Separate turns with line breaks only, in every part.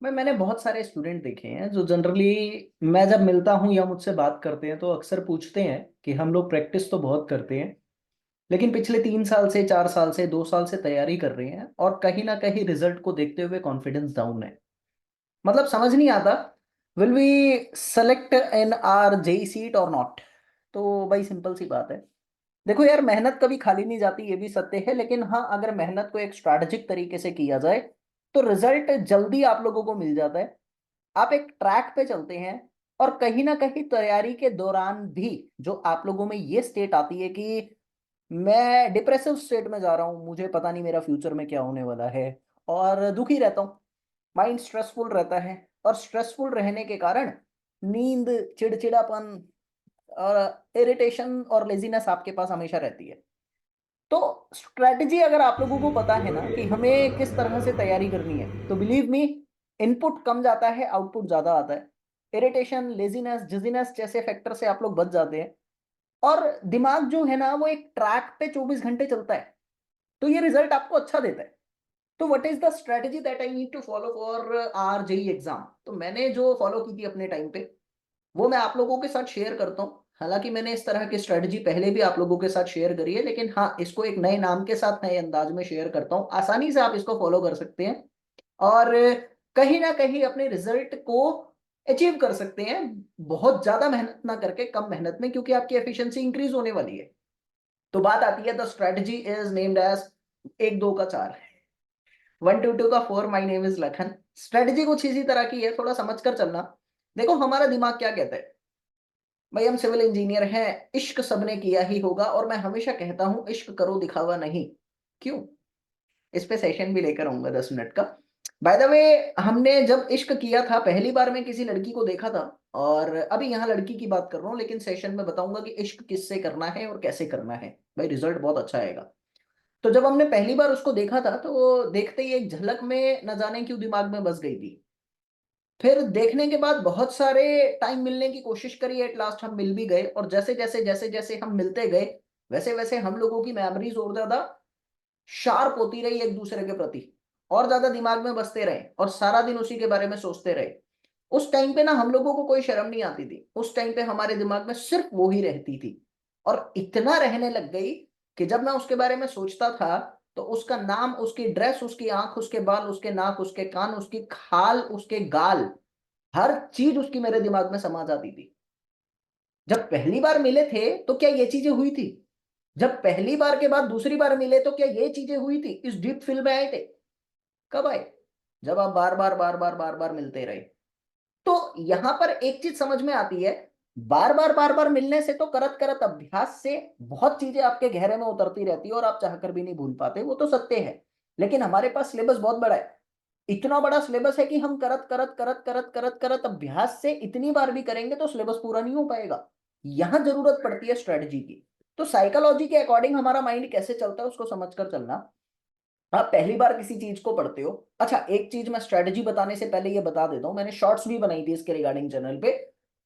मैंने बहुत सारे स्टूडेंट देखे हैं जो जनरली मैं जब मिलता हूँ या मुझसे बात करते हैं तो अक्सर पूछते हैं कि हम लोग प्रैक्टिस तो बहुत करते हैं, लेकिन पिछले 3 साल से 4 साल से 2 साल से तैयारी कर रहे हैं और कहीं ना कहीं रिजल्ट को देखते हुए कॉन्फिडेंस डाउन है। मतलब समझ नहीं आता, will we select in R JE seat or not. तो भाई सिंपल सी बात है। देखो यार, मेहनत कभी खाली नहीं जाती, ये भी सत्य है, लेकिन हाँ, अगर मेहनत को एक स्ट्रैटेजिक तरीके से किया जाए तो रिजल्ट जल्दी आप लोगों को मिल जाता है। आप एक ट्रैक पे चलते हैं और कहीं ना कहीं तैयारी के दौरान भी जो आप लोगों में ये स्टेट आती है कि मैं डिप्रेसिव स्टेट में जा रहा हूँ, मुझे पता नहीं मेरा फ्यूचर में क्या होने वाला है, और दुखी रहता हूँ, माइंड स्ट्रेसफुल रहता है, और स्ट्रेसफुल रहने के कारण नींद, चिड़चिड़ापन और इरिटेशन और लेजीनेस आपके पास हमेशा रहती है। तो स्ट्रेटजी अगर आप लोगों को पता है ना कि हमें किस तरह से तैयारी करनी है, तो बिलीव मी, इनपुट कम जाता है, आउटपुट ज्यादा आता है। इरिटेशन, लेजीनेस, डिजीनेस जैसे फैक्टर से आप लोग बच जाते हैं और दिमाग जो है ना वो एक ट्रैक पे 24 घंटे चलता है, तो ये रिजल्ट आपको अच्छा देता है। तो what is the strategy that I need to follow for R JE exam? तो मैंने जो फॉलो की थी अपने टाइम पे, वो मैं आप लोगों के साथ शेयर करता हूँ। हालांकि मैंने इस तरह की स्ट्रेटजी पहले भी आप लोगों के साथ शेयर करी है, लेकिन हाँ, इसको एक नए नाम के साथ नए अंदाज में शेयर करता हूँ। आसानी से आप इसको फॉलो कर सकते हैं और कहीं ना कहीं अपने रिजल्ट को अचीव कर सकते हैं, बहुत ज्यादा मेहनत ना करके कम मेहनत में, क्योंकि आपकी एफिशिएंसी इंक्रीज होने वाली है। तो बात आती है, the strategy is named as एक दो का चार, वन टू टू का four, my name is Lakhan. Strategy कुछ इसी तरह की है, थोड़ा समझ कर चलना। देखो हमारा दिमाग क्या कहता है, भाई हम सिविल इंजीनियर हैं, इश्क सबने किया ही होगा, और मैं हमेशा कहता हूं इश्क करो दिखावा नहीं। क्यों? इस पे सेशन भी लेकर आऊंगा 10 मिनट का। बाय द वे, हमने जब इश्क किया था पहली बार, मैं किसी लड़की को देखा था, और अभी यहाँ लड़की की बात कर रहा हूँ, लेकिन सेशन में बताऊंगा कि इश्क किससे करना है और कैसे करना है। भाई रिजल्ट बहुत अच्छा आएगा। तो जब हमने पहली बार उसको देखा था तो वो देखते ही एक झलक में न जाने क्यों दिमाग में बस गई थी। फिर देखने के बाद बहुत सारे टाइम मिलने की कोशिश करी, एट लास्ट हम मिल भी गए, और जैसे जैसे जैसे जैसे हम मिलते गए, वैसे वैसे हम लोगों की मेमोरीज और ज्यादा शार्प होती रही एक दूसरे के प्रति, और ज्यादा दिमाग में बसते रहे और सारा दिन उसी के बारे में सोचते रहे। उस टाइम पे ना हम लोगों को कोई शर्म नहीं आती थी, उस टाइम पे हमारे दिमाग में सिर्फ वो ही रहती थी, और इतना रहने लग गई कि जब मैं उसके बारे में सोचता था तो उसका नाम, उसकी ड्रेस, उसकी आंख, उसके बाल, उसके नाक, उसके कान, उसकी खाल, उसके गाल, हर चीज उसकी मेरे दिमाग में समा जाती थी। जब पहली बार मिले थे तो क्या ये चीजें हुई थी? जब पहली बार के बाद दूसरी बार मिले तो क्या ये चीजें हुई थी, इस डीप फील में आए थे? कब आए? जब आप बार बार बार बार बार बार मिलते रहे। तो यहां पर एक चीज समझ में आती है, बार बार बार बार मिलने से तो, करत करत अभ्यास से बहुत चीजें आपके गहरे में उतरती रहती है और आप चाहकर भी नहीं भूल पाते, वो तो सत्य है। लेकिन हमारे पास सिलेबस बहुत बड़ा है, इतना बड़ा सिलेबस है कि हम करत करत करत करत करत करत अभ्यास से इतनी बार भी करेंगे तो सिलेबस पूरा नहीं हो पाएगा। यहां जरूरत पड़ती है स्ट्रेटजी की। तो साइकोलॉजी के अकॉर्डिंग हमारा माइंड कैसे चलता है उसको समझकर चलना। आप पहली बार किसी चीज को पढ़ते हो, अच्छा एक चीज मैं स्ट्रेटजी बताने से पहले ये बता देता हूं, मैंने शॉर्ट्स भी बनाई थी इसके रिगार्डिंग चैनल पे,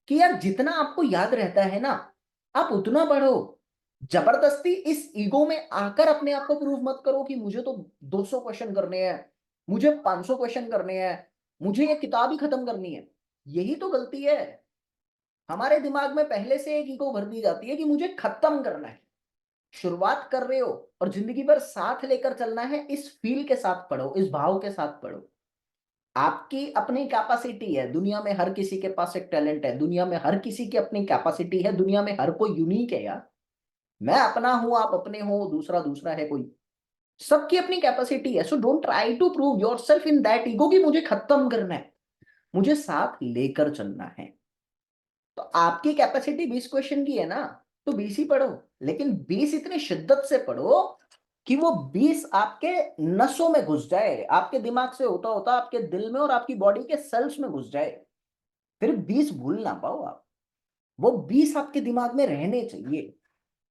कि यार जितना आपको याद रहता है ना, आप उतना पढ़ो। जबरदस्ती इस ईगो में आकर अपने आप को प्रूव मत करो कि मुझे तो 200 क्वेश्चन करने हैं, मुझे 500 क्वेश्चन करने हैं, मुझे ये किताब ही खत्म करनी है। यही तो गलती है। हमारे दिमाग में पहले से एक ईगो भर दी जाती है कि मुझे खत्म करना है। शुरुआत कर रहे हो और जिंदगी भर साथ लेकर चलना है, इस फील के साथ पढ़ो, इस भाव के साथ पढ़ो। आपकी अपनी कैपेसिटी है, दुनिया में हर किसी के पास एक टैलेंट है, दुनिया में हर किसी की अपनी कैपेसिटी है, दुनिया में हर कोई यूनिक है यार। मैं अपना हूं, आप अपने हो, दूसरा दूसरा है कोई। सबकी अपनी कैपेसिटी है, so don't try to prove yourself in that ego कि मुझे खत्म करना है, मुझे साथ लेकर चलना है। तो आपकी कैपेसिटी 20 क्वेश्चन की है ना, तो 20 ही पढ़ो, लेकिन 20 इतनी शिद्दत से पढ़ो कि वो 20 आपके नसों में घुस जाए, आपके दिमाग से होता होता आपके दिल में और आपकी बॉडी के सेल्स में घुस जाए, फिर 20 भूल ना पाओ आप। वो 20 आपके दिमाग में रहने चाहिए।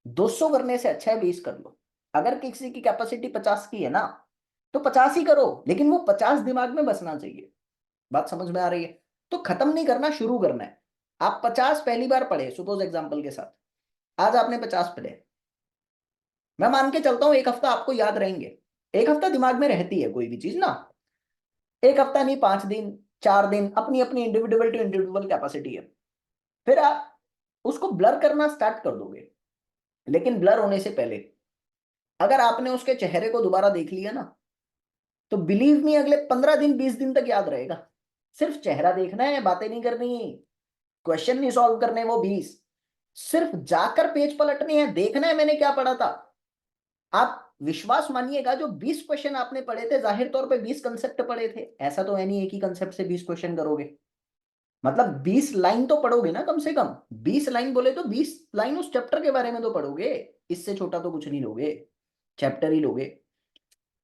200 करने से अच्छा है 20 कर लो। अगर किसी की कैपेसिटी 50 की है ना, तो 50 ही करो, लेकिन वो 50 दिमाग में बसना चाहिए। बात समझ में आ रही है? तो खत्म नहीं करना, शुरू करना है। आप 50 पहली बार पढ़े, सपोज एग्जांपल के साथ, आज आपने 50 पढ़े, मैं मान के चलता हूं एक हफ्ता आपको याद रहेंगे। एक हफ्ता दिमाग में रहती है कोई भी चीज ना, एक हफ्ता नहीं, 5 दिन, 4 दिन, अपनी अपनी इंडिविजुअल टू इंडिविजुअल कैपेसिटी है। फिर आप उसको ब्लर करना स्टार्ट कर दोगे, लेकिन ब्लर होने से पहले अगर आपने उसके चेहरे को दोबारा देख लिया ना, तो बिलीव मी अगले 15 दिन 20 दिन तक याद रहेगा। सिर्फ चेहरा देखना है, बातें नहीं करनी, क्वेश्चन नहीं सॉल्व करने वो 20, सिर्फ जाकर पेज पलटने हैं, देखना है मैंने क्या पढ़ा था। आप विश्वास मानिएगा, जो 20 क्वेश्चन आपने पढ़े थे, जाहिर तौर पे 20 कंसेप्ट पढ़े थे, ऐसा तो है नहीं एक ही कंसेप्ट से 20 क्वेश्चन करोगे। मतलब 20 लाइन तो पढ़ोगे ना कम से कम, 20 लाइन बोले तो 20 लाइन उस चैप्टर के बारे में तो पढ़ोगे, इससे छोटा तो कुछ नहीं लोगे, चैप्टर ही लोगे।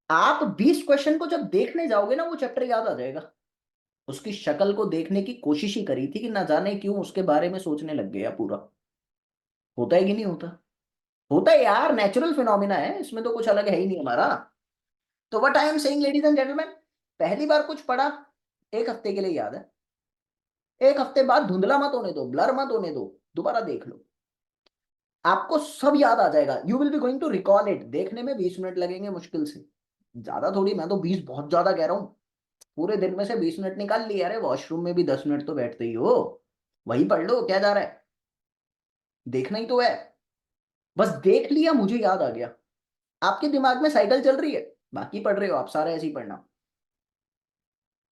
आप 20 क्वेश्चन को जब देखने जाओगे ना, वो चैप्टर याद आ जाएगा। उसकी शक्ल को देखने की कोशिश ही करी थी कि ना जाने क्यों उसके बारे में सोचने लग गया पूरा। होता है कि नहीं होता? होता है यार, नेचुरल फिनोमिना है, इसमें तो कुछ अलग है ही नहीं हमारा। तो what I am saying ladies and gentleman, पहली बार कुछ पढ़ा, 1 हफ्ते के लिए याद है, 1 हफ्ते बाद धुंधला मत होने दो, ब्लर मत होने दो, दोबारा देख लो, आपको सब याद आ जाएगा। You will be going to recall it. देखने में 20 मिनट लगेंगे मुश्किल से, ज्यादा थोड़ी, मैं तो 20 बहुत ज्यादा कह रहा हूँ। पूरे दिन में से 20 मिनट निकाल लिया, अरे वॉशरूम में भी 10 मिनट तो बैठते ही हो, वही पढ़ लो, क्या जा रहा है, देखना ही तो है। बस देख लिया, मुझे याद आ गया, आपके दिमाग में साइकिल चल रही है, बाकी पढ़ रहे हो आप सारे ऐसे ही पढ़ना।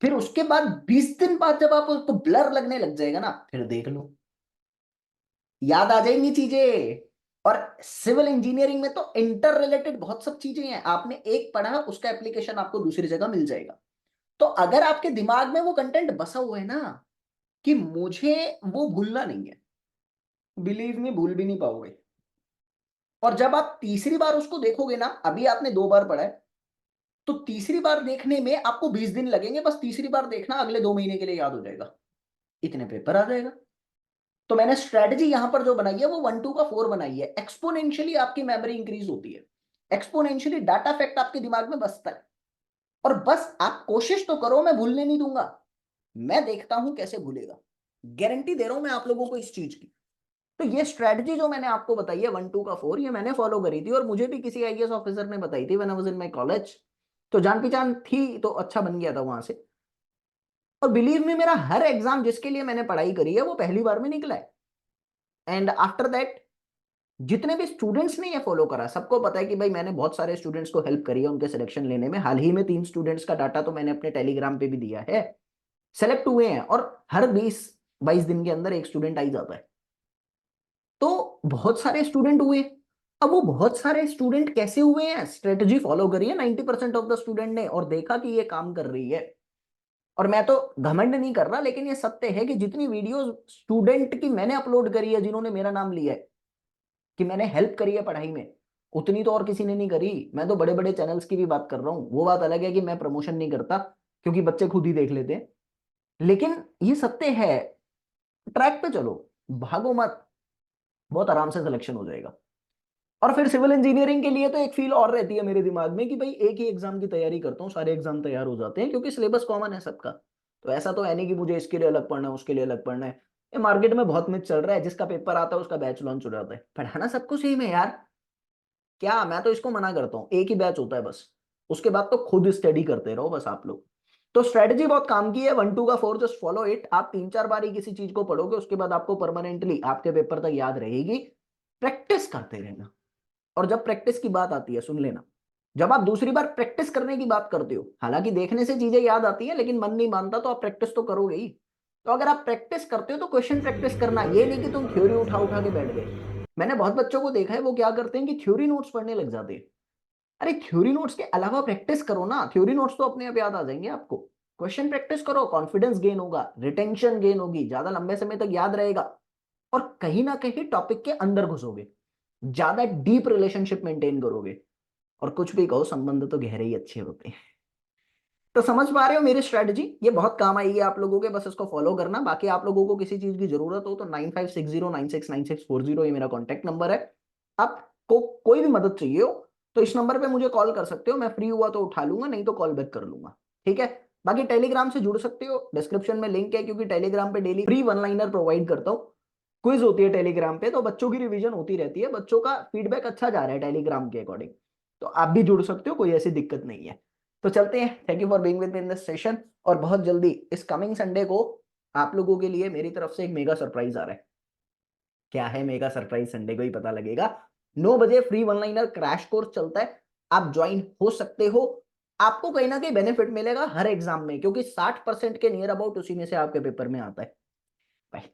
फिर उसके बाद 20 दिन बाद जब आप उसको ब्लर लगने लग जाएगा ना, फिर देख लो, याद आ जाएंगी चीजें। और सिविल इंजीनियरिंग में तो इंटर रिलेटेड बहुत सब चीजें हैं, आपने एक पढ़ा उसका एप्लीकेशन आपको दूसरी जगह मिल जाएगा। तो अगर आपके दिमाग में वो कंटेंट बसा हुआ है ना, कि मुझे वो भूलना नहीं है, बिलीव में भूल भी नहीं पाओगे। और जब आप तीसरी बार उसको देखोगे ना, अभी आपने 2 बार पढ़ा है, तो तीसरी बार देखने में आपको 20 दिन लगेंगे, बस तीसरी बार देखना, अगले 2 महीने के लिए याद हो जाएगा, इतने पेपर आ जाएगा। तो मैंने स्ट्रेटजी यहां पर जो बनाई है वो 1 2 का 4 बनाई है। एक्सपोनेंशियली आपकी मेमोरी इंक्रीज होती है, एक्सपोनेंशियली डाटा फैक्ट आपके दिमाग में बसता है। और बस आप कोशिश तो करो, मैं भूलने नहीं दूंगा, मैं देखता हूं कैसे भूलेगा, गारंटी दे रहा हूं मैं आप लोगों को इस चीज की। तो ये स्ट्रेटजी जो मैंने आपको बताई है 1 2 का 4, ये मैंने फॉलो करी थी, और मुझे भी किसी आईएएस ऑफिसर ने बताई थी when I was in my college. तो जान पहचान थी, तो अच्छा बन गया था वहां से। और बिलीव में मेरा हर एग्जाम जिसके लिए मैंने पढ़ाई करी है वो पहली बार में निकला है। एंड आफ्टर दैट जितने भी स्टूडेंट्स ने ये फॉलो करा, सबको पता है कि भाई मैंने बहुत सारे स्टूडेंट्स को हेल्प करी है उनके सिलेक्शन लेने में। हाल ही में 3 स्टूडेंट्स का डाटा तो मैंने अपने टेलीग्राम पे भी दिया है, सेलेक्ट हुए हैं, और हर 20 22 दिन के अंदर एक स्टूडेंट आई जाता है। तो बहुत सारे स्टूडेंट हुए। अब वो बहुत सारे स्टूडेंट कैसे हुए हैं, स्ट्रेटजी फॉलो करी है 90% ऑफ द स्टूडेंट ने, और देखा कि ये काम कर रही है। और मैं तो घमंड नहीं कर रहा, लेकिन ये सत्य है कि जितनी वीडियो स्टूडेंट की मैंने अपलोड करी है, जिन्होंने मेरा नाम लिया है कि मैंने हेल्प करी है पढ़ाई में, उतनी तो और किसी ने नहीं करी। मैं तो बड़े बड़े चैनल्स की भी बात कर रहा हूँ, वो बात अलग है कि मैं प्रमोशन नहीं करता, क्योंकि बच्चे खुद ही देख लेते हैं। लेकिन ये सत्य है, ट्रैक पे चलो, भागो मत, बहुत आराम से सिलेक्शन हो जाएगा। और फिर सिविल इंजीनियरिंग के लिए तो एक फील और रहती है मेरे दिमाग में कि भाई एक ही एग्जाम की तैयारी करता हूँ, सारे एग्जाम तैयार हो जाते हैं, क्योंकि सिलेबस कॉमन है सबका। तो ऐसा तो है नहीं कि मुझे इसके लिए अलग पढ़ना है, उसके लिए अलग पढ़ना है। ये मार्केट में बहुत मिथ चल रहा है, जिसका पेपर आता है उसका बैच लॉन्च हो जाता है, पढ़ाना सबको सेम है यार। क्या, मैं तो इसको मना करता हूँ, एक ही बैच होता है बस, उसके बाद तो खुद स्टडी करते रहो बस आप लोग। तो स्ट्रेटजी बहुत काम की है, 1 2 का 4, जस्ट फॉलो इट। आप 3 4 बार ही किसी चीज को पढ़ोगे, उसके बाद आपको परमानेंटली आपके पेपर तक याद रहेगी। प्रैक्टिस करते रहना। और जब प्रैक्टिस की बात आती है, सुन लेना, जब आप दूसरी बार प्रैक्टिस करने की बात करते हो, हालांकि देखने से चीजें याद आती है लेकिन मन नहीं मानता, तो आप प्रैक्टिस तो करोगे ही। तो अगर आप प्रैक्टिस करते हो तो क्वेश्चन प्रैक्टिस करना, ये नहीं कि तुम थ्योरी उठा उठा के बैठ गए। मैंने बहुत बच्चों को देखा है, वो क्या करते हैं कि थ्योरी नोट्स पढ़ने लग जाते हैं। अरे थ्योरी नोट्स के अलावा प्रैक्टिस करो ना, थ्योरी नोट्स तो अपने आप याद आ जाएंगे आपको। क्वेश्चन प्रैक्टिस करो, कॉन्फिडेंस गेन होगा, रिटेंशन गेन होगी, ज्यादा लंबे समय तक याद रहेगा, और कहीं ना कहीं टॉपिक के अंदर घुसोगे, ज्यादा डीप रिलेशनशिप मेंटेन करोगे। और कुछ भी कहो, संबंध तो गहरे ही अच्छे होते हैं। तो समझ पा रहे हो मेरी स्ट्रेटजी, ये बहुत काम आएगी आप लोगों के, बस इसको फॉलो करना। बाकी आप लोगों को किसी चीज की जरूरत हो तो 9560969640 ये मेरा कॉन्टेक्ट नंबर है। आपको कोई भी मदद चाहिए हो तो इस नंबर पे मुझे कॉल कर सकते हो, मैं फ्री हुआ तो उठा लूंगा, नहीं तो कॉल बैक कर लूंगा, ठीक है। बाकी टेलीग्राम से जुड़ सकते हो, डिस्क्रिप्शन में लिंक है, क्योंकि टेलीग्राम पे daily free one liner provide करता हूँ। क्विज होती है टेलीग्राम पे, तो बच्चों की रिवीजन होती रहती है, बच्चों का फीडबैक अच्छा जा रहा है टेलीग्राम के अकॉर्डिंग। तो आप भी जुड़ सकते हो, कोई ऐसी दिक्कत नहीं है। तो चलते हैं, thank you for being with me in this session. और बहुत जल्दी इस कमिंग संडे को आप लोगों के लिए मेरी तरफ से एक मेगा सरप्राइज आ रहा है। क्या है मेगा सरप्राइज, संडे को ही पता लगेगा। 9 बजे free one liner crash course चलता है, आप ज्वाइन हो सकते हो। आपको कहीं ना कहीं बेनिफिट मिलेगा हर एग्जाम में, क्योंकि 60% के नियर अबाउट उसी में से आपके पेपर में आता है। बाय।